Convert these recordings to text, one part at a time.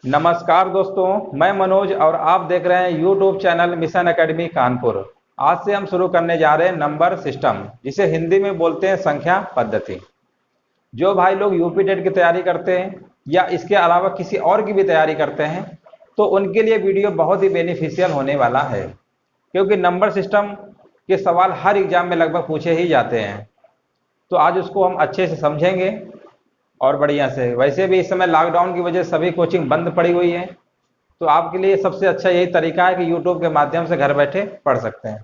नमस्कार दोस्तों, मैं मनोज और आप देख रहे हैं YouTube channel mission academy Kanpur. आज से हम शुरू करने जा रहे हैं नंबर सिस्टम, जिसे हिंदी में बोलते हैं संख्या पद्धति। जो भाई लोग यूपी टेट की तैयारी करते हैं या इसके अलावा किसी और की भी तैयारी करते हैं, तो उनके लिए वीडियो बहुत ही बेनिफिशियल होने वाला है, क्योंकि नंबर सिस्टम के सवाल हर एग्जाम में लगभग पूछे ही जाते हैं। तो आज उसको हम अच्छे से समझेंगे और बढ़िया से। वैसे भी इस समय लॉकडाउन की वजह से सभी कोचिंग बंद पड़ी हुई है, तो आपके लिए सबसे अच्छा यही तरीका है कि यूट्यूब के माध्यम से घर बैठे पढ़ सकते हैं।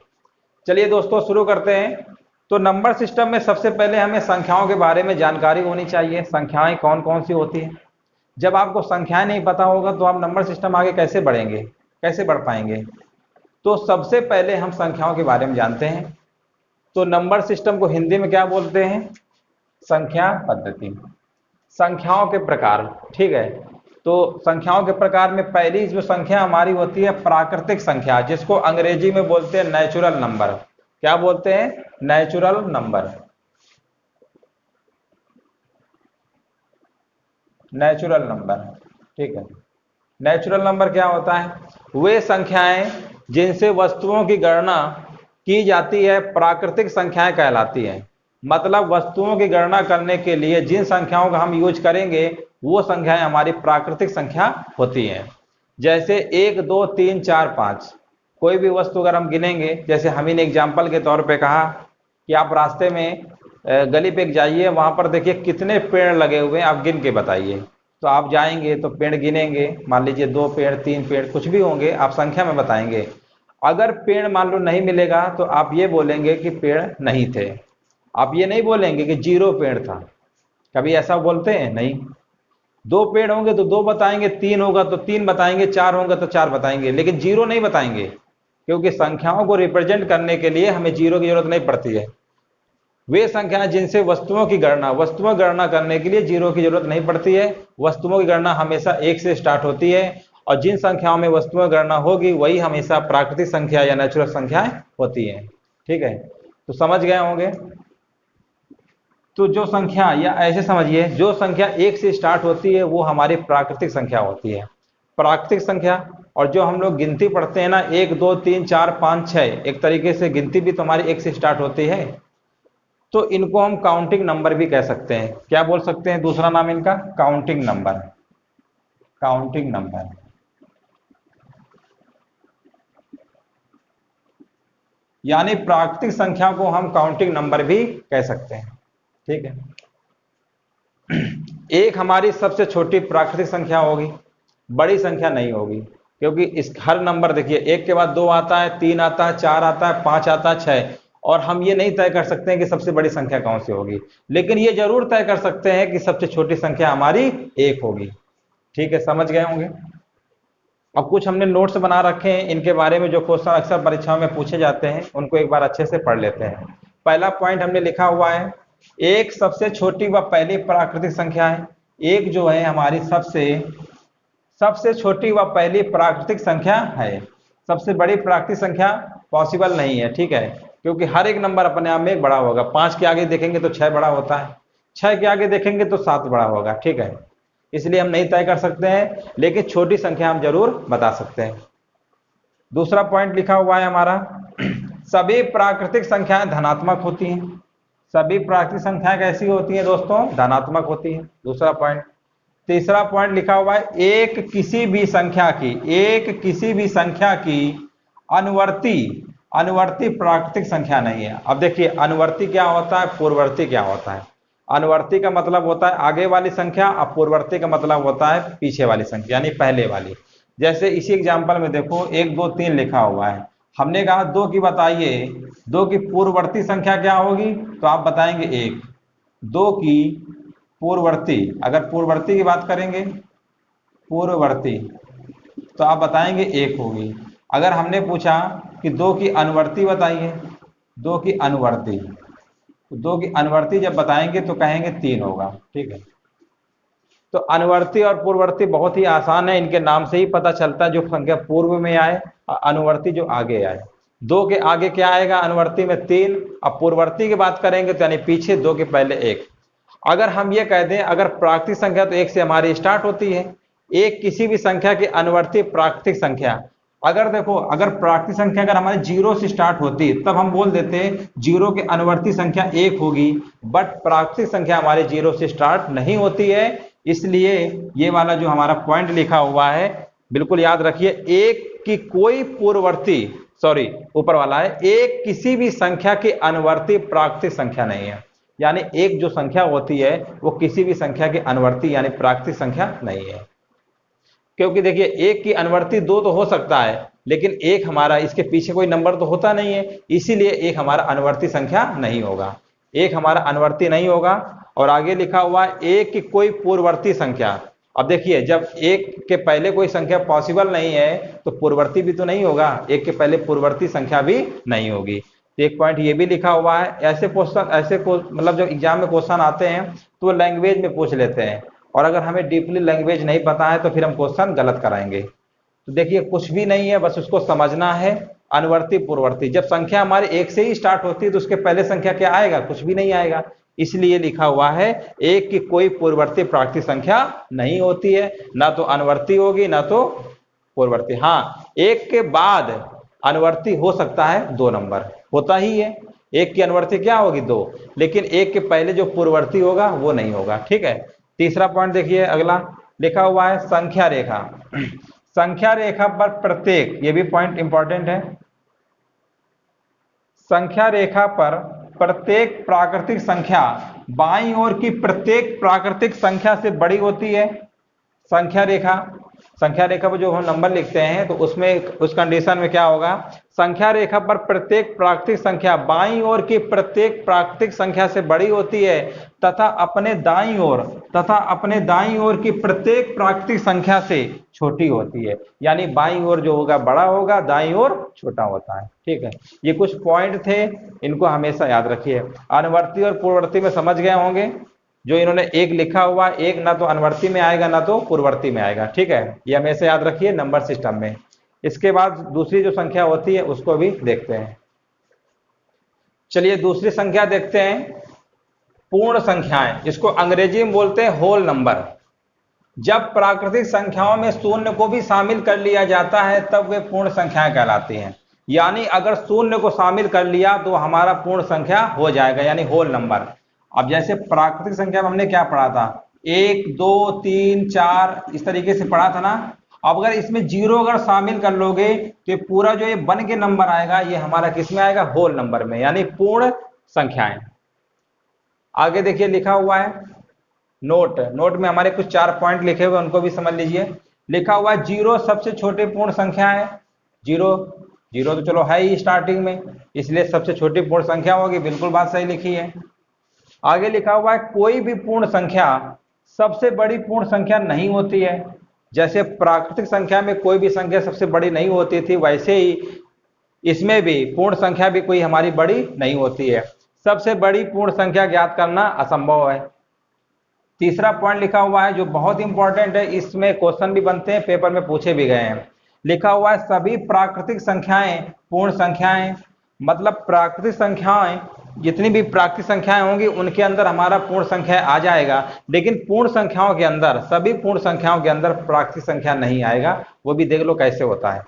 चलिए दोस्तों, शुरू करते हैं। तो नंबर सिस्टम में सबसे पहले हमें संख्याओं के बारे में जानकारी होनी चाहिए। संख्याएं कौन कौन सी होती हैं। जब आपको संख्याएं नहीं पता होगा तो आप नंबर सिस्टम आगे कैसे बढ़ेंगे, कैसे बढ़ पाएंगे। तो सबसे पहले हम संख्याओं के बारे में जानते हैं। तो नंबर सिस्टम को हिंदी में क्या बोलते हैं? संख्या पद्धति। संख्याओं के प्रकार, ठीक है। तो संख्याओं के प्रकार में पहली जो संख्या हमारी होती है प्राकृतिक संख्या, जिसको अंग्रेजी में बोलते हैं नेचुरल नंबर। क्या बोलते हैं? Natural number. नेचुरल नंबर, ठीक है। नेचुरल नंबर क्या होता है? वे संख्याएं जिनसे वस्तुओं की गणना की जाती है प्राकृतिक संख्याएं कहलाती हैं। मतलब वस्तुओं की गणना करने के लिए जिन संख्याओं का हम यूज करेंगे वो संख्याएं हमारी प्राकृतिक संख्या होती हैं। जैसे 1 2 3 4 5। कोई भी वस्तु अगर हम गिनेंगे, जैसे हम इन एग्जाम्पल के तौर पे कहा कि आप रास्ते में गली पे जाइए, वहां पर देखिए कितने पेड़ लगे हुए हैं, आप गिन के बताइए। तो आप जाएंगे तो पेड़ गिनेंगे, मान लीजिए 2 पेड़ 3 पेड़ कुछ भी होंगे, आप संख्या में बताएंगे। अगर पेड़ मान लो नहीं मिलेगा तो आप ये बोलेंगे कि पेड़ नहीं थे। आप ये नहीं बोलेंगे कि 0 पेड़ था। कभी ऐसा बोलते हैं? नहीं। 2 पेड़ होंगे तो 2 बताएंगे, 3 होगा तो 3 बताएंगे, 4 होंगे तो 4 बताएंगे, लेकिन 0 नहीं बताएंगे, क्योंकि संख्याओं को रिप्रेजेंट करने के लिए हमें 0 की जरूरत नहीं पड़ती है। वे संख्याएं जिनसे वस्तुओं गणना करने के लिए 0 की जरूरत नहीं पड़ती है। वस्तुओं की गणना हमेशा 1 से स्टार्ट होती है, और जिन संख्याओं में वस्तुओं गणना होगी वही हमेशा प्राकृतिक संख्या या नेचुरल संख्याएं होती हैं। ठीक है, तो समझ गए होंगे। तो जो संख्या, या ऐसे समझिए, जो संख्या 1 से स्टार्ट होती है वो हमारी प्राकृतिक संख्या होती है। प्राकृतिक संख्या। और जो हम लोग गिनती पढ़ते हैं ना, 1 2 3 4 5 6, एक तरीके से गिनती भी तो हमारी 1 से स्टार्ट होती है। तो इनको हम काउंटिंग नंबर भी कह सकते हैं। क्या बोल सकते हैं दूसरा नाम इनका? Counting number. Counting number. यानी प्राकृतिक संख्या को हम काउंटिंग नंबर भी कह सकते हैं। ठीक है। एक हमारी सबसे छोटी प्राकृतिक संख्या होगी, बड़ी संख्या नहीं होगी, क्योंकि इस हर नंबर देखिए, 1 के बाद 2 आता है, 3 आता है, 4 आता है, 5 आता है, 6, और हम ये नहीं तय कर सकते हैं कि सबसे बड़ी संख्या कौन सी होगी, लेकिन ये जरूर तय कर सकते हैं कि सबसे छोटी संख्या हमारी 1 होगी। ठीक है, समझ गए होंगे। अब कुछ हमने नोट्स बना रखे हैं इनके बारे में, जो क्वेश्चन अक्सर परीक्षाओं में पूछे जाते हैं, उनको एक बार अच्छे से पढ़ लेते हैं। पहला पॉइंट हमने लिखा हुआ है, एक सबसे छोटी व पहली प्राकृतिक संख्या है। एक जो है हमारी सबसे छोटी व पहली प्राकृतिक संख्या है। सबसे बड़ी प्राकृतिक संख्या पॉसिबल नहीं है, ठीक है, क्योंकि हर एक नंबर अपने आप में एक बड़ा होगा। 5 के आगे देखेंगे तो 6 बड़ा होता है, 6 के आगे देखेंगे तो 7 बड़ा होगा। ठीक है, इसलिए हम नहीं तय कर सकते हैं, लेकिन छोटी संख्या हम जरूर बता सकते हैं। दूसरा पॉइंट लिखा हुआ है हमारा, सभी प्राकृतिक संख्याएं धनात्मक होती हैं। सभी प्राकृतिक संख्याएं कैसी होती हैं दोस्तों? धनात्मक होती हैं। दूसरा पॉइंट। तीसरा पॉइंट लिखा हुआ है, एक किसी भी संख्या की अनुवर्ती प्राकृतिक संख्या नहीं है। अब देखिए, अनुवर्ती क्या होता है, पूर्ववर्ती क्या होता है। अनुवर्ती का मतलब होता है आगे वाली संख्या, और पूर्ववर्ती का मतलब होता है पीछे वाली संख्या, यानी पहले वाली। जैसे इसी एग्जाम्पल में देखो, 1 2 3 लिखा हुआ है, हमने कहा 2 की बताइए, 2 की पूर्ववर्ती संख्या क्या होगी, तो आप बताएंगे 1। 2 की पूर्ववर्ती, अगर पूर्ववर्ती की बात करेंगे, पूर्ववर्ती, तो आप बताएंगे 1 होगी। अगर हमने पूछा कि 2 की अनुवर्ती बताइए, 2 की अनुवर्ती, तो 2 की अनुवर्ती जब बताएंगे तो कहेंगे 3 होगा। ठीक है, तो अनुवर्ती और पूर्ववर्ती बहुत ही आसान है, इनके नाम से ही पता चलता है, जो संख्या पूर्व में आए और अनुवर्ती जो आगे आए। 2 के आगे क्या आएगा अनुवर्ती में? 3। अब पूर्ववर्ती की बात करेंगे तो यानी पीछे 2 के पहले 1। अगर हम ये कह दें, अगर प्राकृतिक संख्या तो 1 से हमारी स्टार्ट होती है, एक किसी भी संख्या की अनुवर्ती प्राकृतिक संख्या। अगर देखो, अगर प्राकृतिक संख्या अगर हमारी जीरो से स्टार्ट होती तब हम बोल देते जीरो के अनुवर्ती संख्या एक होगी, बट प्राकृतिक संख्या हमारे जीरो से स्टार्ट नहीं होती है। इसलिए ये वाला जो हमारा पॉइंट लिखा हुआ है बिल्कुल याद रखिए, एक की कोई पूर्ववर्ती, सॉरी ऊपर वाला है, एक किसी भी संख्या की अनुवर्ती प्राकृतिक संख्या नहीं है। यानी एक जो संख्या होती है वो किसी भी संख्या की अनुवर्ती यानी प्राकृतिक संख्या नहीं है। क्योंकि देखिए एक की अनुवर्ती दो तो हो सकता है, लेकिन एक हमारा इसके पीछे कोई नंबर तो होता नहीं है, इसीलिए एक हमारा अनुवर्ती संख्या नहीं होगा, एक हमारा अनुवर्ती नहीं होगा। और आगे लिखा हुआ है एक की कोई पूर्ववर्ती संख्या। अब देखिए जब एक के पहले कोई संख्या पॉसिबल नहीं है तो पूर्ववर्ती भी तो नहीं होगा, एक के पहले पूर्ववर्ती संख्या भी नहीं होगी। तो एक पॉइंट ये भी लिखा हुआ है। ऐसे क्वेश्चन, ऐसे मतलब जब एग्जाम में क्वेश्चन आते हैं तो वो लैंग्वेज में पूछ लेते हैं, और अगर हमें डीपली लैंग्वेज नहीं पता है तो फिर हम क्वेश्चन गलत कराएंगे। तो देखिए कुछ भी नहीं है, बस उसको समझना है। अनुवर्ती पूर्ववर्ती, जब संख्या हमारी एक से ही स्टार्ट होती है तो उसके पहले संख्या क्या आएगा? कुछ भी नहीं आएगा। इसलिए लिखा हुआ है एक की कोई पूर्ववर्ती प्राकृतिक संख्या नहीं होती है, ना तो अनुवर्ती होगी ना तो पूर्ववर्ती। हाँ, एक के बाद अनुवर्ती हो सकता है, दो नंबर होता ही है। एक की अनुवर्ती क्या होगी? दो, लेकिन एक के पहले जो पूर्ववर्ती होगा वो नहीं होगा। ठीक है। तीसरा पॉइंट देखिए, अगला लिखा हुआ है संख्या रेखा। संख्या रेखा पर प्रत्येक, ये भी पॉइंट इंपॉर्टेंट है, संख्या रेखा पर प्रत्येक प्राकृतिक संख्या बाईं ओर की प्रत्येक प्राकृतिक संख्या से बड़ी होती है। संख्या रेखा, संख्या रेखा पर जो हम नंबर लिखते हैं तो उसमें उस कंडीशन में क्या होगा? संख्या रेखा पर प्रत्येक प्राकृतिक संख्या बाईं ओर की प्रत्येक प्राकृतिक संख्या से बड़ी होती है तथा अपने दाईं ओर की प्रत्येक प्राकृतिक संख्या से छोटी होती है। यानी बाईं ओर जो होगा बड़ा होगा, दाईं ओर छोटा होता है। ठीक है, ये कुछ पॉइंट थे, इनको हमेशा याद रखिए। अनुवर्ती और पूर्ववर्ती में समझ गए होंगे। जो इन्होंने एक लिखा हुआ, एक ना तो अनुवर्ती में आएगा ना तो पूर्ववर्ती में आएगा। ठीक है, ये हमेशा याद रखिए नंबर सिस्टम में। इसके बाद दूसरी जो संख्या होती है उसको भी देखते हैं। चलिए दूसरी संख्या देखते हैं, पूर्ण संख्याएं। इसको अंग्रेजी में बोलते हैं होल नंबर। जब प्राकृतिक संख्याओं में शून्य को भी शामिल कर लिया जाता है तब वे पूर्ण संख्याएं कहलाती हैं। यानी अगर शून्य को शामिल कर लिया तो हमारा पूर्ण संख्या हो जाएगा, यानी होल नंबर। अब जैसे प्राकृतिक संख्या में हमने क्या पढ़ा था? 1 2 3 4 इस तरीके से पढ़ा था ना। अब अगर इसमें जीरो अगर शामिल कर लोगे तो ये पूरा जो ये बन के नंबर आएगा ये हमारा किस में आएगा? होल नंबर में, यानी पूर्ण संख्याएं। आगे देखिए लिखा हुआ है नोट में हमारे कुछ 4 पॉइंट लिखे हुए, उनको भी समझ लीजिए। लिखा हुआ है जीरो सबसे छोटी पूर्ण संख्या है। जीरो तो चलो है ही स्टार्टिंग में, इसलिए सबसे छोटी पूर्ण संख्या होगी। बिल्कुल बात सही लिखी है। आगे लिखा हुआ है कोई भी पूर्ण संख्या सबसे बड़ी पूर्ण संख्या नहीं होती है। जैसे प्राकृतिक संख्या में कोई भी संख्या सबसे बड़ी नहीं होती थी, वैसे ही इसमें भी पूर्ण संख्या भी कोई हमारी बड़ी नहीं होती है। सबसे बड़ी पूर्ण संख्या ज्ञात करना असंभव है। तीसरा पॉइंट लिखा हुआ है जो बहुत इंपॉर्टेंट है, इसमें क्वेश्चन भी बनते हैं, पेपर में पूछे भी गए हैं। लिखा हुआ है सभी प्राकृतिक संख्याएं पूर्ण संख्याएं। मतलब प्राकृतिक संख्याएं, जितनी भी प्राकृतिक संख्याएं होंगी उनके अंदर हमारा पूर्ण संख्या आ जाएगा, लेकिन पूर्ण संख्याओं के अंदर, सभी पूर्ण संख्याओं के अंदर प्राकृतिक संख्या नहीं आएगा। वो भी देख लो कैसे होता है।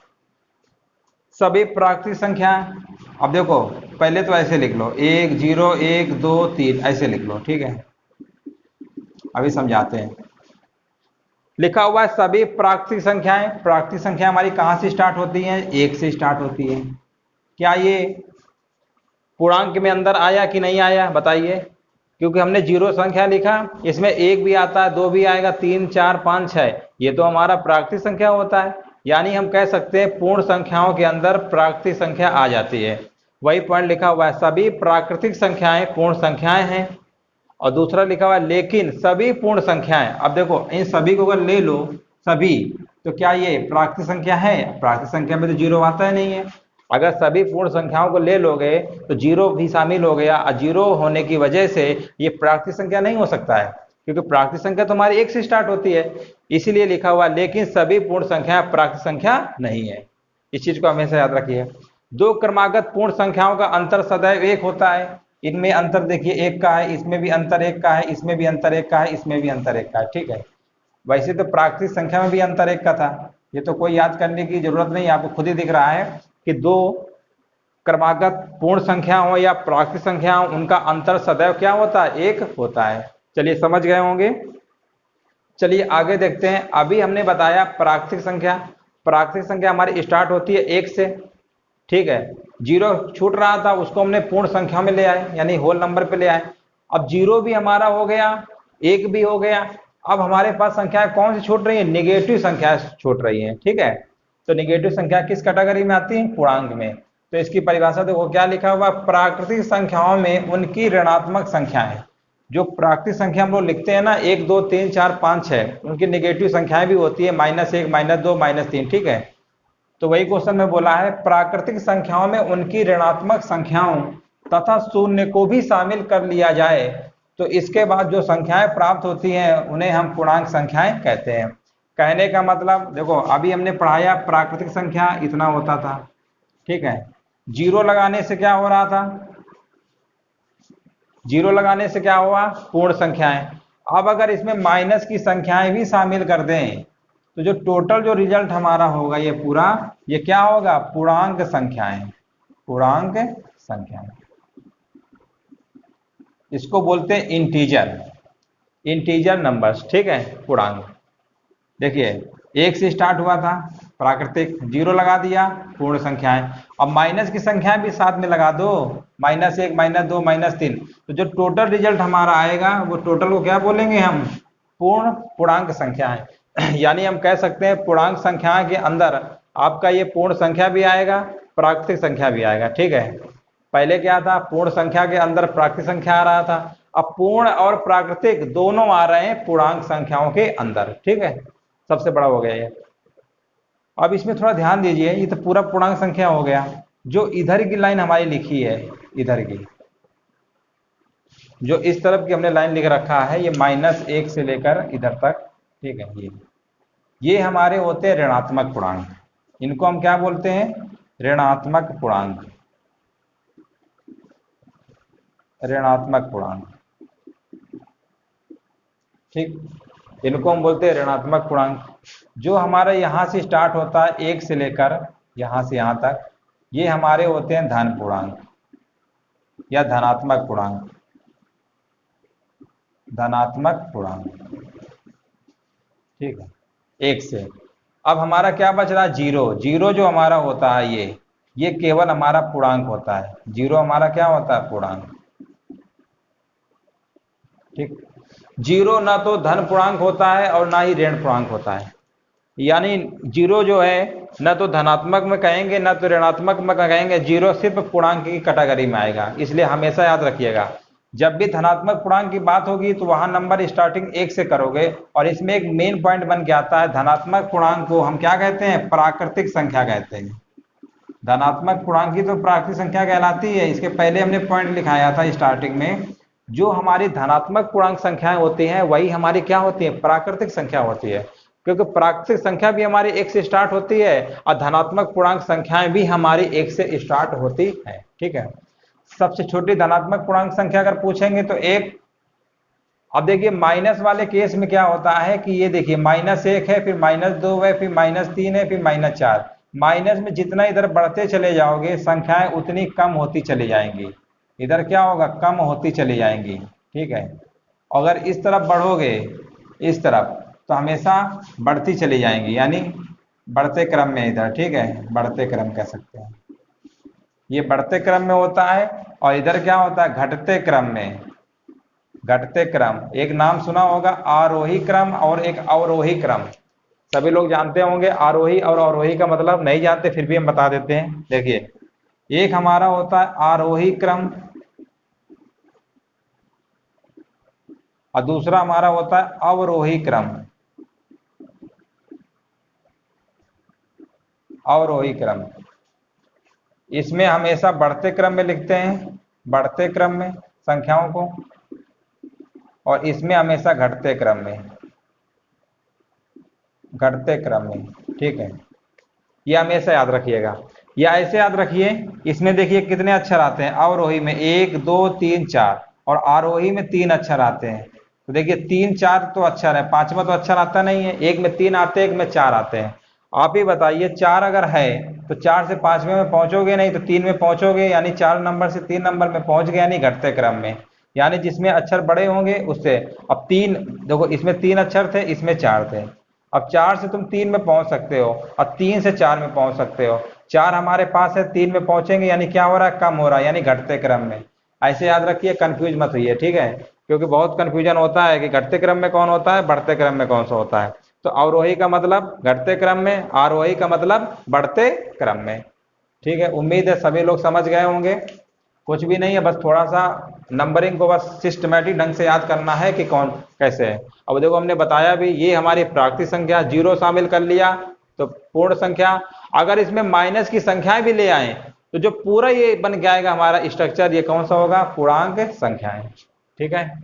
सभी प्राकृतिक संख्या, अब देखो पहले तो ऐसे लिख लो 1 0 1 2 3 ऐसे लिख लो। ठीक है, अभी समझाते हैं। लिखा हुआ है सभी प्राकृतिक संख्याएं। प्राकृतिक संख्या हमारी कहां से स्टार्ट होती है? 1 से स्टार्ट होती है। क्या ये पूर्णांक में अंदर आया कि नहीं आया? बताइए। क्योंकि हमने जीरो संख्या लिखा, इसमें 1 भी आता है, 2 भी आएगा, 3 4 5 6, ये तो हमारा प्राकृतिक संख्या होता है। यानी हम कह सकते हैं पूर्ण संख्याओं के अंदर प्राकृतिक संख्या आ जाती है। वही पॉइंट लिखा हुआ है सभी प्राकृतिक संख्याएं पूर्ण संख्याएं हैं। और दूसरा लिखा हुआ है लेकिन सभी पूर्ण संख्याएं। अब देखो इन सभी को अगर ले लो सभी, तो क्या ये प्राकृतिक संख्या है? प्राकृतिक संख्या में तो जीरो आता ही नहीं है। अगर सभी पूर्ण संख्याओं को ले लोगे तो जीरो भी शामिल हो गया, और जीरो होने की वजह से ये प्राकृतिक संख्या नहीं हो सकता है, क्योंकि प्राकृतिक संख्या तो हमारी 1 से स्टार्ट होती है। इसीलिए लिखा हुआ लेकिन सभी पूर्ण संख्या प्राकृतिक संख्या नहीं है। इस चीज को हमेशा याद रखिए। दो क्रमागत पूर्ण संख्याओं का अंतर सदैव 1 होता है। इनमें अंतर देखिए 1 का है, इसमें भी अंतर 1 का है, इसमें भी अंतर 1 का है, इसमें भी अंतर 1 का है। ठीक है, वैसे तो प्राकृतिक संख्या में भी अंतर एक का था, ये तो कोई याद करने की जरूरत नहीं, आपको खुद ही दिख रहा है कि दो क्रमागत पूर्ण संख्या हो या प्राकृतिक संख्या हो, उनका अंतर सदैव क्या होता है, एक होता है। चलिए समझ गए होंगे। चलिए आगे देखते हैं। अभी हमने बताया प्राकृतिक संख्या, प्राकृतिक संख्या हमारी स्टार्ट होती है एक से, ठीक है। जीरो छूट रहा था, उसको हमने पूर्ण संख्या में ले आए, यानी होल नंबर पे ले आए। अब जीरो भी हमारा हो गया, एक भी हो गया। अब हमारे पास संख्याएं कौन सी छूट रही है, निगेटिव संख्याएं छूट रही हैं, ठीक है। तो निगेटिव संख्या किस कैटेगरी में आती है, पूर्णांक में। तो इसकी परिभाषा देखो क्या लिखा हुआ, प्राकृतिक संख्याओं में उनकी ऋणात्मक संख्याएं। जो प्राकृतिक संख्या हम लोग लिखते हैं ना, 1 2 3 4 5 6, उनकी निगेटिव संख्याएं भी होती है, -1 -2 -3, ठीक है। तो वही क्वेश्चन में बोला है, प्राकृतिक संख्याओं में उनकी ऋणात्मक संख्याओं तथा शून्य को भी शामिल कर लिया जाए तो इसके बाद जो संख्याएं प्राप्त होती हैं उन्हें हम पूर्णांक संख्याएं कहते हैं। कहने का मतलब देखो, अभी हमने पढ़ाया प्राकृतिक संख्या इतना होता था, ठीक है। जीरो लगाने से क्या हो रहा था, जीरो लगाने से क्या हुआ, पूर्ण संख्याएं। अब अगर इसमें माइनस की संख्याएं भी शामिल कर दें तो जो टोटल जो रिजल्ट हमारा होगा ये पूरा, ये क्या होगा, पूर्णांक संख्याएं, पूर्णांक संख्याएं। इसको बोलते हैं इंटीजर, इंटीजर नंबर्स, ठीक है, पूर्णांक। देखिए एक से स्टार्ट हुआ था प्राकृतिक, जीरो लगा दिया, पूर्ण संख्याएं। अब माइनस की संख्याएं भी साथ में लगा दो, -1 -2 -3, तो जो टोटल रिजल्ट हमारा आएगा वो टोटल को क्या बोलेंगे हम, पूर्ण पूर्णांक संख्याएं। यानी हम कह सकते हैं पूर्णांक संख्या के अंदर आपका ये पूर्ण संख्या भी आएगा, प्राकृतिक संख्या भी आएगा, ठीक है। पहले क्या था, पूर्ण संख्या के अंदर प्राकृतिक संख्या आ रहा था, अब पूर्ण और प्राकृतिक दोनों आ रहे हैं पूर्णांक संख्याओं के अंदर, ठीक है। सबसे बड़ा हो गया ये। अब इसमें थोड़ा ध्यान दीजिए, ये तो पूरा पूर्णांक संख्या हो गया। जो इधर की लाइन हमारी लिखी है, इधर की जो इस तरफ की हमने लाइन लिख रखा है, ये -1 से लेकर इधर तक, ठीक है। ये हमारे होते हैं ऋणात्मक पूर्णांक। इनको हम क्या बोलते हैं, ऋणात्मक पूर्णांक, ऋणात्मक पूर्णांक, ठीक। इनको हम बोलते हैं ऋणात्मक पूर्णांक। जो हमारा यहां से स्टार्ट होता है 1 से लेकर यहां से यहां तक, ये हमारे होते हैं धन पूर्णांक या धनात्मक पूर्णांक, धनात्मक पूर्णांक, ठीक है, 1 से। अब हमारा क्या बच रहा है, जीरो। जीरो जो हमारा होता है ये केवल हमारा पूर्णांक होता है। जीरो हमारा क्या होता है, पूर्णांक, ठीक। जीरो ना तो धन पूर्णांक होता है और ना ही ऋण पूर्णांक होता है। यानी जीरो जो है ना तो धनात्मक में कहेंगे ना तो ऋणात्मक में कहेंगे, जीरो सिर्फ पूर्णांक की कैटेगरी में आएगा। इसलिए हमेशा याद रखिएगा, जब भी धनात्मक पूर्णांक की बात होगी तो वहां नंबर स्टार्टिंग 1 से करोगे। और इसमें एक मेन पॉइंट बन के आता है, धनात्मक पूर्णांक को हम क्या कहते हैं, प्राकृतिक संख्या कहते हैं। धनात्मक पूर्णांक की तो प्राकृतिक संख्या कहलाती है। इसके पहले हमने पॉइंट लिखाया था स्टार्टिंग में, जो हमारी धनात्मक पूर्णांक संख्याएं होती हैं वही हमारी क्या होती है, प्राकृतिक संख्या होती है। क्योंकि प्राकृतिक संख्या भी हमारी 1 से स्टार्ट होती है और धनात्मक पूर्णांक संख्याएं भी हमारी 1 से स्टार्ट होती है, ठीक है। सबसे छोटी धनात्मक पूर्णांक संख्या अगर पूछेंगे तो 1। अब देखिए माइनस वाले केस में क्या होता है कि ये देखिए -1 है, फिर -2 है, फिर -3 है, फिर -4। माइनस में जितना इधर बढ़ते चले जाओगे संख्याएं उतनी कम होती चली जाएंगी। इधर क्या होगा, कम होती चली जाएंगी, ठीक है। अगर इस तरफ बढ़ोगे, इस तरफ, तो हमेशा बढ़ती चली जाएंगी, यानी बढ़ते क्रम में इधर, ठीक है, बढ़ते क्रम कह सकते हैं। ये बढ़ते क्रम में होता है और इधर क्या होता है, घटते क्रम में, घटते क्रम। एक नाम सुना होगा आरोही क्रम और एक अवरोही क्रम, सभी लोग जानते होंगे। आरोही और अवरोही का मतलब नहीं जानते, फिर भी हम बता देते हैं। देखिए एक हमारा होता है आरोही क्रम और दूसरा हमारा होता है अवरोही क्रम, अवरोही क्रम। इसमें हमेशा बढ़ते क्रम में लिखते हैं, बढ़ते क्रम में संख्याओं को, और इसमें हमेशा घटते क्रम में, घटते क्रम में, ठीक है। ये हमेशा याद रखिएगा, या ऐसे याद रखिए। इसमें देखिए कितने अक्षर आते हैं, अवरोही में 1 2 3 4 और आरोही में 3 अक्षर आते हैं। तो देखिए 3 4 तो अक्षर है, पांचवा तो अक्षर आता नहीं है, एक में 3 आते हैं, एक में 4 आते हैं। आप ही बताइए 4 अगर है तो 4 से पांचवें में पहुंचोगे नहीं तो 3 में पहुंचोगे, यानी 4 नंबर से 3 नंबर में पहुंच गए, यानी घटते क्रम में, यानी जिसमें अक्षर बड़े होंगे उससे। अब 3 देखो, इसमें 3 अक्षर थे, इसमें 4 थे। अब 4 से तुम 3 में पहुंच सकते हो और 3 से 4 में पहुंच सकते हो। 4 हमारे पास है, 3 में पहुंचेंगे, यानी क्या हो रहा है, कम हो रहा है, यानी घटते क्रम में। ऐसे याद रखिए, कंफ्यूज मत होइए, ठीक है, क्योंकि बहुत कंफ्यूजन होता है कि घटते क्रम में कौन होता है, बढ़ते क्रम में कौन सा होता है। तो अवरोही का मतलब घटते क्रम में, आरोही का मतलब बढ़ते क्रम में। ठीक है, उम्मीद है सभी लोग समझ गए होंगे। कुछ भी नहीं है, बस थोड़ा सा नंबरिंग को बस सिस्टमेटिक ढंग से याद करना है कि कौन कैसे है। अब देखो हमने बताया भी, ये हमारी प्राकृतिक संख्या, जीरो शामिल कर लिया तो पूर्ण संख्या। अगर इसमें माइनस की संख्याएं भी ले आए तो जो पूरा ये बन जाएगा हमारा स्ट्रक्चर, ये कौन सा होगा, पूर्णांक संख्याएं। ठीक है,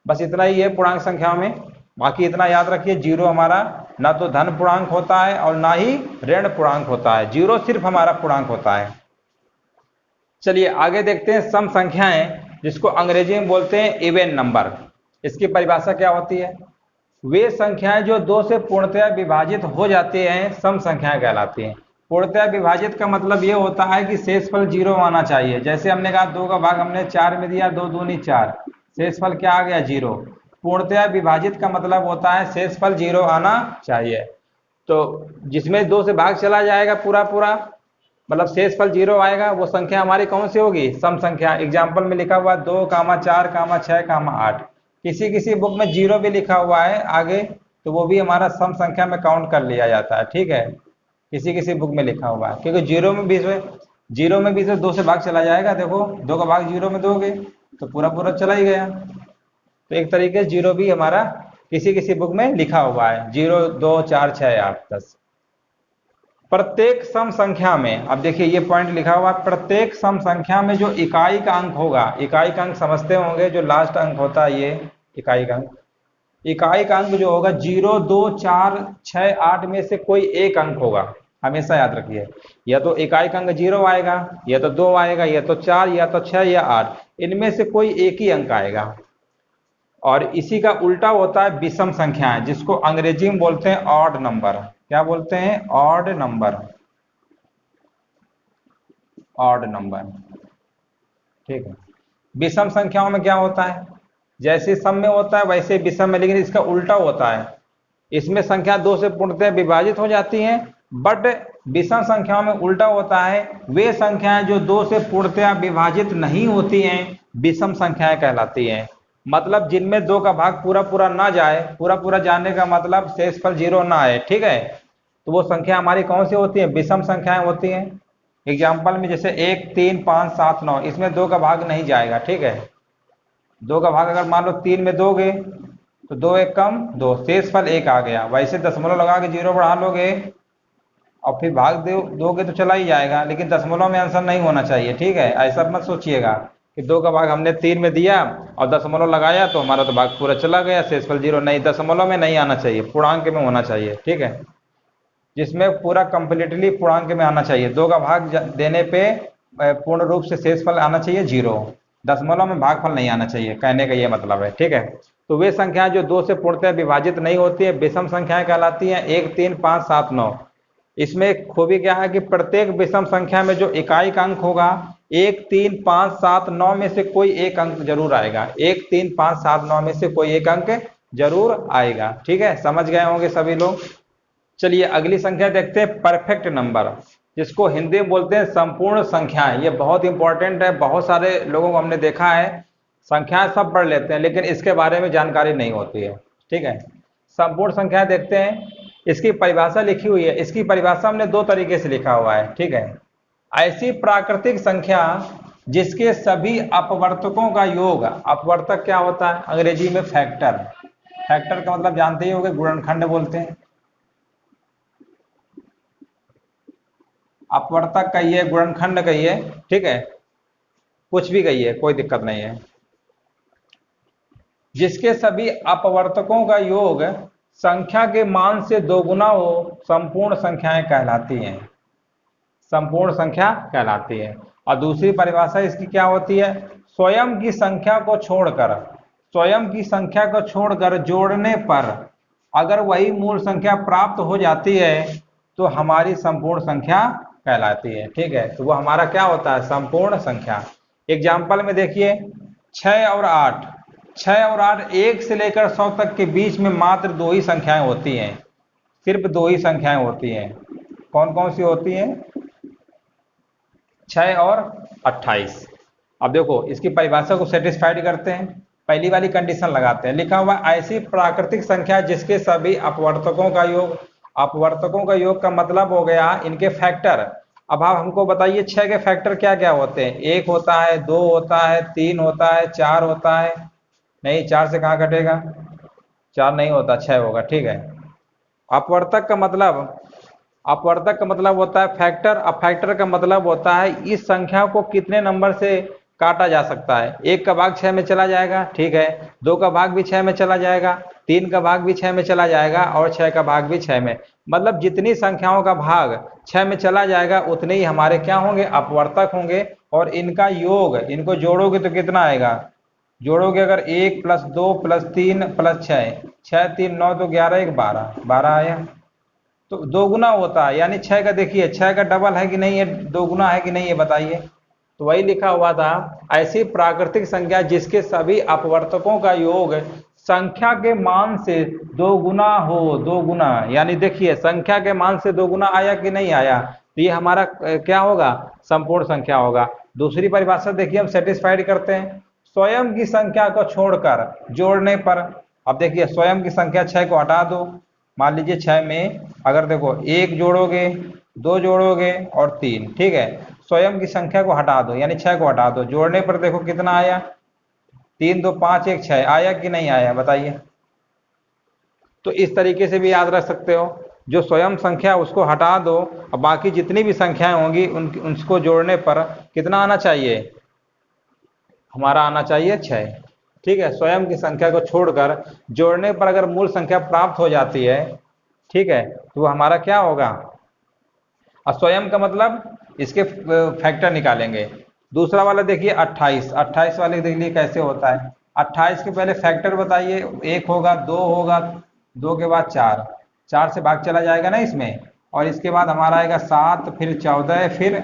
बस इतना ही है पूर्णांक संख्याओं में। बाकी इतना याद रखिए, जीरो हमारा ना तो धन पूर्णांक होता है और ना ही ऋण पूर्णांक होता है, जीरो सिर्फ हमारा पूर्णांक होता है। चलिए आगे देखते हैं सम संख्याएं, जिसको अंग्रेजी में बोलते हैं इवन नंबर। इसकी परिभाषा क्या होती है, वे संख्याएं जो 2 से पूर्णतया विभाजित हो जाती हैं सम संख्याएं कहलाती हैं। पूर्णतया विभाजित का मतलब ये होता है कि शेषफल 0 आना चाहिए। जैसे हमने कहा 2 का भाग हमने 4 में दिया, 2 दूनी 4, शेषफल क्या आ गया, 0। पूर्णतया विभाजित का मतलब होता है शेषफल 0 आना चाहिए। तो जिसमें 2 से भाग चला जाएगा पूरा पूरा, मतलब शेषफल 0 आएगा, वो संख्या हमारी कौन सी होगी, सम संख्या। एग्जाम्पल में लिखा हुआ 2, 4, 6, 8। किसी किसी बुक में 0 भी लिखा हुआ है आगे, तो वो भी हमारा सम संख्या में काउंट कर लिया जाता है। ठीक है, किसी किसी बुक में लिखा हुआ है, क्योंकि जीरो में भी से 2 से भाग चला जाएगा। देखो 2 का भाग 0 में दोगे तो पूरा पूरा चला ही गया। तो एक तरीके से 0 भी हमारा किसी किसी बुक में लिखा हुआ है, 0, 2, 4, 6, 8, 10। प्रत्येक सम संख्या में, अब देखिए ये पॉइंट लिखा हुआ, प्रत्येक सम संख्या में जो इकाई का अंक होगा, इकाई का अंक समझते होंगे, जो लास्ट अंक होता है ये इकाई का अंक। इकाई का अंक जो होगा 0, 2, 4, 6, 8 में से कोई एक अंक होगा, हमेशा याद रखिए। या तो इकाई का अंक 0 आएगा, या तो 2 आएगा, या तो 4, या तो 6, या 8, इनमें से कोई एक ही अंक आएगा। और इसी का उल्टा होता है विषम संख्याएं, जिसको अंग्रेजी में बोलते हैं ऑड नंबर। क्या बोलते हैं, ऑड नंबर, ऑड नंबर। ठीक है, विषम संख्याओं में क्या होता है, जैसे सम में होता है वैसे विषम में, लेकिन इसका उल्टा होता है। इसमें संख्या 2 से पूर्णतः विभाजित हो जाती हैं, बट विषम संख्याओं में उल्टा होता है। वे संख्याएं जो 2 से पूर्णतः विभाजित नहीं होती हैं विषम संख्याएं कहलाती हैं। मतलब जिनमें 2 का भाग पूरा पूरा ना जाए, पूरा पूरा जाने का मतलब शेषफल 0 ना आए। ठीक है, तो वो संख्या हमारी कौन सी होती है, विषम संख्याएं होती हैं। एग्जाम्पल में जैसे 1, 3, 5, 7, 9, इसमें 2 का भाग नहीं जाएगा। ठीक है, 2 का भाग अगर मान लो 3 में दोगे तो 2 एक कम 2, शेषफल 1 आ गया। वैसे दशमलव लगा के 0 बढ़ा लोगे और फिर भाग दोगे तो चला ही जाएगा, लेकिन दशमलव में आंसर नहीं होना चाहिए। ठीक है, ऐसा मत सोचिएगा कि 2 का भाग हमने 3 में दिया और दशमलव लगाया तो हमारा तो भाग पूरा चला गया, शेषफल 0। नहीं, दशमलव में नहीं आना चाहिए, पूर्णांक में होना चाहिए। ठीक है, जिसमें पूरा कंप्लीटली पूर्णांक में आना चाहिए। 2 का भाग देने पे पूर्ण रूप से शेषफल आना चाहिए 0, दशमलव में भागफल नहीं आना चाहिए, कहने का ये मतलब है। ठीक है, तो वे संख्याएं जो 2 से पूर्णतः विभाजित नहीं होती है विषम संख्याएं कहलाती हैं। 1, 3, 5, 7, 9। इसमें एक खूबी क्या है कि प्रत्येक विषम संख्या में जो इकाई का अंक होगा 1, 3, 5, 7, 9 में से कोई एक अंक जरूर आएगा। 1, 3, 5, 7, 9 में से कोई एक अंक जरूर आएगा। ठीक है, समझ गए होंगे सभी लोग। चलिए अगली संख्या देखते हैं, परफेक्ट नंबर, जिसको हिंदी में बोलते हैं संपूर्ण संख्याएं। ये बहुत इंपॉर्टेंट है, बहुत सारे लोगों को हमने देखा है संख्याएं सब पढ़ लेते हैं लेकिन इसके बारे में जानकारी नहीं होती है। ठीक है, संपूर्ण संख्याएं देखते हैं, इसकी परिभाषा लिखी हुई है। इसकी परिभाषा हमने 2 तरीके से लिखा हुआ है। ठीक है, ऐसी प्राकृतिक संख्या जिसके सभी अपवर्तकों का योग, अपवर्तक क्या होता है, अंग्रेजी में फैक्टर। फैक्टर का मतलब जानते ही होंगे, गुणनखंड बोलते हैं। अपवर्तक कहिए, गुणनखंड कहिए, ठीक है, कुछ भी कहिए, कोई दिक्कत नहीं है। जिसके सभी अपवर्तकों का योग संख्या के मान से दोगुना हो, संपूर्ण संख्याएं कहलाती हैं, संपूर्ण संख्या कहलाती है। और दूसरी परिभाषा इसकी क्या होती है, स्वयं की संख्या को छोड़कर, स्वयं की संख्या को छोड़कर जोड़ने पर अगर वही मूल संख्या प्राप्त हो जाती है तो हमारी संपूर्ण संख्या कहलाती है। ठीक है, तो वो हमारा क्या होता है, संपूर्ण संख्या। एग्जाम्पल में देखिए 6 और 8, 6 और 8 1 से लेकर 100 तक के बीच में मात्र दो ही संख्याएं होती हैं, सिर्फ दो ही संख्याएं होती हैं। कौन कौन सी होती हैं, 6 और 28। अब देखो इसकी परिभाषा को सेटिस्फाइड करते हैं, पहली वाली कंडीशन लगाते हैं। लिखा हुआ ऐसी प्राकृतिक संख्या जिसके सभी अपवर्तकों का योग, अपवर्तकों का योग का मतलब हो गया इनके फैक्टर। अब आप हमको बताइए 6 के फैक्टर क्या क्या होते हैं, 1 होता है, 2 होता है, 3 होता है, 4 होता है। नहीं, 4 से कहाँ कटेगा, 4 नहीं होता, 6 होगा। ठीक है, अपवर्तक का मतलब, अपवर्तक का मतलब होता है फैक्टर। अब फैक्टर का मतलब होता है इस संख्या को कितने नंबर से काटा जा सकता है। 1 का भाग 6 में चला जाएगा, ठीक है, 2 का भाग भी 6 में चला जाएगा, 3 का भाग भी 6 में चला जाएगा और 6 का भाग भी 6 में। मतलब जितनी संख्याओं का भाग 6 में चला जाएगा उतने ही हमारे क्या होंगे, अपवर्तक होंगे। और इनका योग, इनको जोड़ोगे तो कितना आएगा, जोड़ोगे अगर 1 + 2 + 3 + 6, 6 3 9 तो 11 1 12, 12 आया। तो दो गुना होता है, यानी 6 का देखिए 6 का डबल है कि नहीं है, दो गुना है कि नहीं है बताइए। तो वही लिखा हुआ था ऐसी प्राकृतिक संख्या जिसके सभी अपवर्तकों का योग संख्या के मान से दो गुना हो, दो गुना, यानी देखिए संख्या के मान से दो गुना आया कि नहीं आया, तो ये हमारा क्या होगा, संपूर्ण संख्या होगा। दूसरी परिभाषा देखिए हम सेटिस्फाइड करते हैं, स्वयं की संख्या को छोड़कर जोड़ने पर। अब देखिए स्वयं की संख्या 6 को हटा दो, मान लीजिए 6 में अगर देखो 1 जोड़ोगे, 2 जोड़ोगे और 3, ठीक है, स्वयं की संख्या को हटा दो यानी 6 को हटा दो, जोड़ने पर देखो कितना आया, 3 2 5 1 6 आया कि नहीं आया बताइए। तो इस तरीके से भी याद रख सकते हो, जो स्वयं संख्या उसको हटा दो और बाकी जितनी भी संख्याएं होंगी उनको जोड़ने पर कितना आना चाहिए, हमारा आना चाहिए 6। ठीक है, स्वयं की संख्या को छोड़कर जोड़ने पर अगर मूल संख्या प्राप्त हो जाती है, ठीक है, तो वो हमारा क्या होगा, और स्वयं का मतलब इसके फैक्टर निकालेंगे। दूसरा वाला देखिए 28, 28 वाले देखिए कैसे होता है, 28 के पहले फैक्टर बताइए, 1 होगा, 2 होगा, 2 के बाद 4, 4 से भाग चला जाएगा ना इसमें, और इसके बाद हमारा आएगा 7, फिर 14, फिर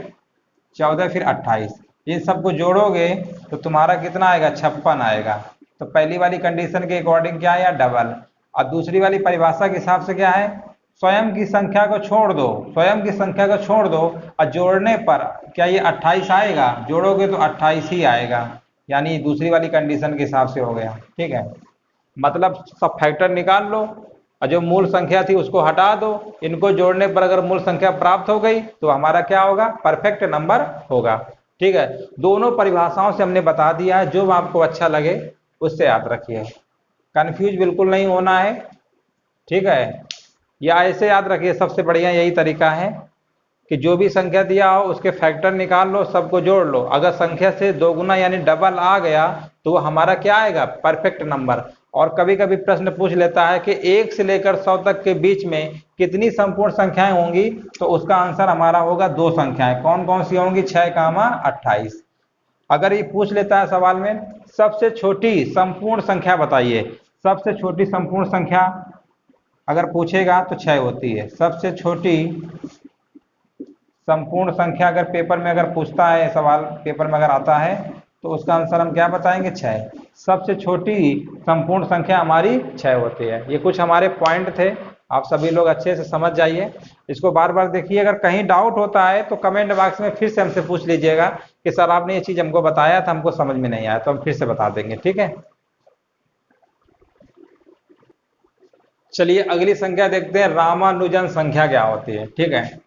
14, फिर 28। इन सबको जोड़ोगे तो तुम्हारा कितना आएगा, 56 आएगा। तो पहली वाली कंडीशन के अकॉर्डिंग क्या आया, डबल। और दूसरी वाली परिभाषा के हिसाब से क्या है, स्वयं की संख्या को छोड़ दो, स्वयं की संख्या को छोड़ दो और जोड़ने पर क्या ये 28 आएगा, जोड़ोगे तो 28 ही आएगा, यानी दूसरी वाली कंडीशन के हिसाब से हो गया। ठीक है, मतलब सब फैक्टर निकाल लो और जो मूल संख्या थी उसको हटा दो, इनको जोड़ने पर अगर मूल संख्या प्राप्त हो गई तो हमारा क्या होगा, परफेक्ट नंबर होगा। ठीक है, दोनों परिभाषाओं से हमने बता दिया है, जो आपको अच्छा लगे उससे याद रखिए, कंफ्यूज बिल्कुल नहीं होना है। ठीक है, या ऐसे याद रखिए, सबसे बढ़िया यही तरीका है कि जो भी संख्या दिया हो उसके फैक्टर निकाल लो, सबको जोड़ लो, अगर संख्या से दो गुना यानी डबल आ गया तो वो हमारा क्या आएगा, परफेक्ट नंबर। और कभी कभी प्रश्न पूछ लेता है कि 1 से लेकर 100 तक के बीच में कितनी संपूर्ण संख्याएं होंगी, तो उसका आंसर हमारा होगा दो संख्याएं। कौन कौन सी होंगी, 6, 28। अगर ये पूछ लेता है सवाल में सबसे छोटी संपूर्ण संख्या बताइए, सबसे छोटी संपूर्ण संख्या अगर पूछेगा तो 6 होती है। सबसे छोटी संपूर्ण संख्या अगर पेपर में अगर पूछता है, सवाल पेपर में अगर आता है तो उसका आंसर हम क्या बताएंगे, 6। सबसे छोटी संपूर्ण संख्या हमारी 6 होती है। ये कुछ हमारे पॉइंट थे, आप सभी लोग अच्छे से समझ जाइए, इसको बार बार देखिए। अगर कहीं डाउट होता है तो कमेंट बॉक्स में फिर से हमसे पूछ लीजिएगा कि सर आपने ये चीज हमको बताया था, हमको समझ में नहीं आया, तो हम फिर से बता देंगे। ठीक है, चलिए अगली संख्या देखते हैं, रामानुजन संख्या क्या होती है। ठीक है,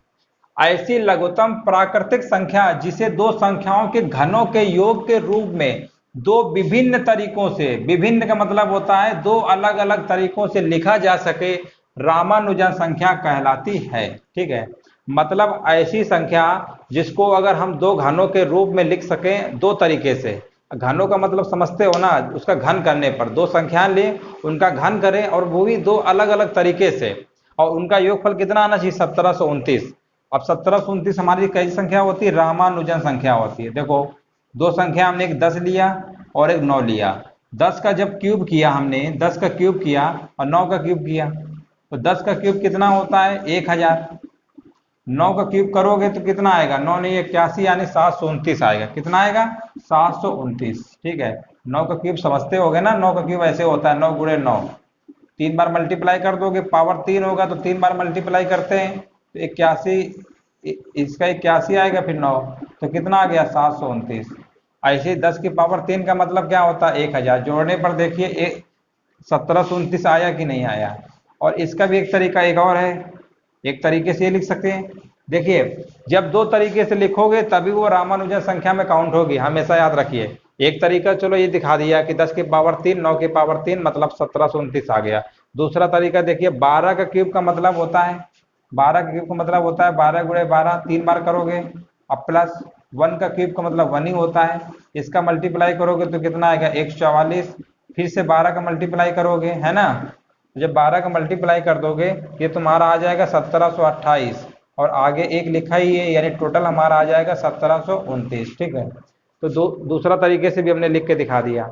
ऐसी लघुत्तम प्राकृतिक संख्या जिसे दो संख्याओं के घनों के योग के रूप में दो विभिन्न तरीकों से, विभिन्न का मतलब होता है दो अलग अलग तरीकों से लिखा जा सके, रामानुजन संख्या कहलाती है। ठीक है, मतलब ऐसी संख्या जिसको अगर हम दो घनों के रूप में लिख सकें दो तरीके से, घनों का मतलब समझते हो ना, उसका घन करने पर दो संख्या लें, उनका घन करें और वो भी दो अलग अलग तरीके से, और उनका योगफल कितना आना चाहिए, 1729। अब 1729 हमारी कैसी संख्या होती है, रामानुजन संख्या होती है। देखो दो संख्या हमने एक 10 लिया और एक 9 लिया, 10 का जब क्यूब किया हमने, 10 का क्यूब किया और 9 का क्यूब किया, तो 10 का क्यूब कितना होता है 1000। 9 का क्यूब करोगे तो कितना आएगा, 9 नहीं 81 यानी 729 आएगा। कितना आएगा 729। ठीक है, 9 का क्यूब समझते होगे ना, 9 का क्यूब ऐसे होता है 9 गुणे 9, 3 बार मल्टीप्लाई कर दोगे, पावर 3 होगा तो 3 बार मल्टीप्लाई करते हैं तो 81, इसका 81 आएगा, फिर 9 तो कितना आ गया 729। ऐसे 10 की पावर 3 का मतलब क्या होता है 1000। जोड़ने पर देखिए 1729 आया कि नहीं आया। और इसका भी एक तरीका एक और है, एक तरीके से ये लिख सकते हैं। देखिए जब दो तरीके से लिखोगे तभी वो रामानुजन संख्या में काउंट होगी, हमेशा याद रखिए। एक तरीका चलो ये दिखा दिया कि 10 की पावर 3, 9 की पावर 3 मतलब 1729 आ गया। दूसरा तरीका देखिए 12 का क्यूब का मतलब होता है, 12 का क्यूब का मतलब होता है 12 गुणे 12, 3 बार करोगे, अब प्लस 1 का क्यूब का मतलब 1 ही होता है, इसका मल्टीप्लाई करोगे तो कितना आएगा 144, फिर से 12 का मल्टीप्लाई करोगे, है ना। जब 12 का मल्टीप्लाई कर दोगे ये तुम्हारा आ जाएगा 1728, और आगे एक लिखा ही है, यानी टोटल हमारा आ जाएगा 1729। ठीक है, तो दूसरा तरीके से भी हमने लिख के दिखा दिया।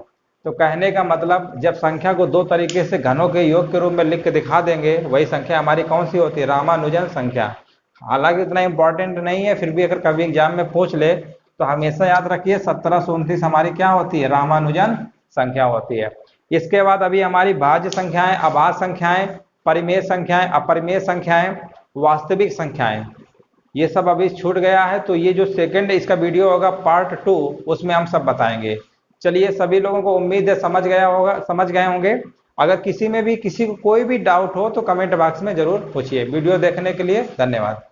तो कहने का मतलब जब संख्या को दो तरीके से घनों के योग के रूप में लिख के दिखा देंगे, वही संख्या हमारी कौन सी होती है, रामानुजन संख्या। हालांकि इतना इंपॉर्टेंट नहीं है, फिर भी अगर कभी एग्जाम में पूछ ले तो हमेशा याद रखिए 1729 हमारी क्या होती है, रामानुजन संख्या होती है। इसके बाद अभी हमारी भाज्य संख्याएं, अभाज्य संख्याएं, परिमेय संख्याएं, अपरिमेय संख्याएं, वास्तविक संख्याएं, ये सब अभी छूट गया है। तो ये जो सेकंड इसका वीडियो होगा पार्ट 2, उसमें हम सब बताएंगे। चलिए सभी लोगों को उम्मीद है समझ गया होगा, समझ गए होंगे। अगर किसी में भी किसी को कोई भी डाउट हो तो कमेंट बॉक्स में जरूर पूछिए। वीडियो देखने के लिए धन्यवाद।